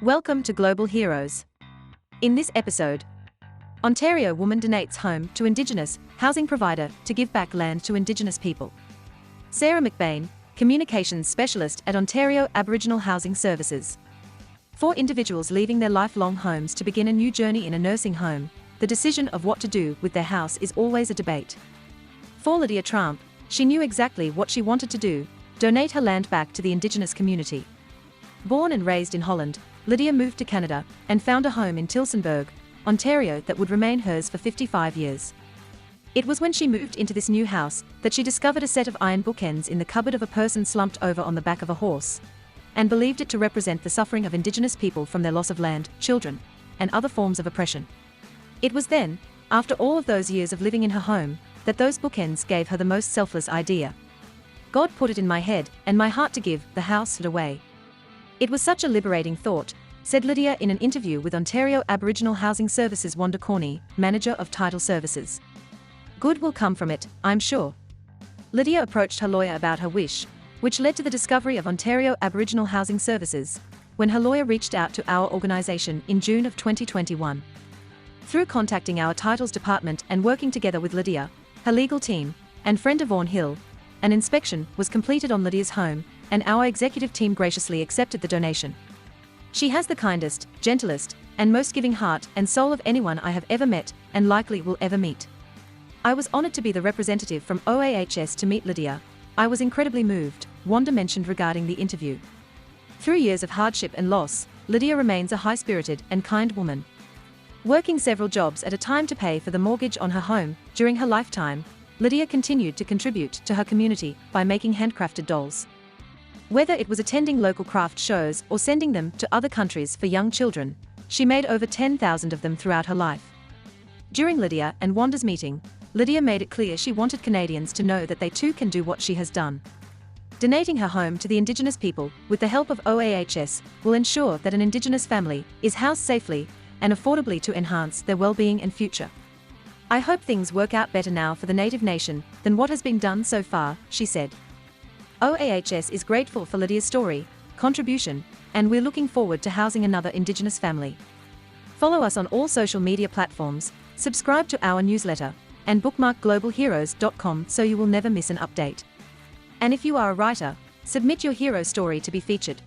Welcome to Global Heroes. In this episode, Ontario woman donates home to Indigenous housing provider to give back land to Indigenous people. Sarah McBain, communications specialist at Ontario Aboriginal Housing Services. For individuals leaving their lifelong homes to begin a new journey in a nursing home, the decision of what to do with their house is always a debate. For Lidia, she knew exactly what she wanted to do: donate her land back to the Indigenous community. Born and raised in Holland, Lidia moved to Canada and found a home in Tillsonburg, Ontario that would remain hers for 55 years. It was when she moved into this new house that she discovered a set of iron bookends in the cupboard of a person slumped over on the back of a horse, and believed it to represent the suffering of Indigenous people from their loss of land, children, and other forms of oppression. It was then, after all of those years of living in her home, that those bookends gave her the most selfless idea. God put it in my head and my heart to give the house away. It was such a liberating thought, said Lidia in an interview with Ontario Aboriginal Housing Services Wanda Corney, manager of title services. Good will come from it, I'm sure. Lidia approached her lawyer about her wish, which led to the discovery of Ontario Aboriginal Housing Services, when her lawyer reached out to our organisation in June of 2021. Through contacting our titles department and working together with Lidia, her legal team, and friend Yvonne Hill, an inspection was completed on Lidia's home, and our executive team graciously accepted the donation. She has the kindest, gentlest, and most giving heart and soul of anyone I have ever met, and likely will ever meet. I was honored to be the representative from OAHS to meet Lidia. I was incredibly moved, Wanda mentioned regarding the interview. Through years of hardship and loss, Lidia remains a high-spirited and kind woman. Working several jobs at a time to pay for the mortgage on her home, during her lifetime, Lidia continued to contribute to her community by making handcrafted dolls. Whether it was attending local craft shows or sending them to other countries for young children, she made over 10,000 of them throughout her life. During Lidia and Wanda's meeting, Lidia made it clear she wanted Canadians to know that they too can do what she has done. Donating her home to the Indigenous people with the help of OAHS will ensure that an Indigenous family is housed safely and affordably to enhance their well-being and future. I hope things work out better now for the Native Nation than what has been done so far, she said. OAHS is grateful for Lidia's story, contribution, and we're looking forward to housing another Indigenous family. Follow us on all social media platforms, subscribe to our newsletter, and bookmark globalheroes.com so you will never miss an update. And if you are a writer, submit your hero story to be featured.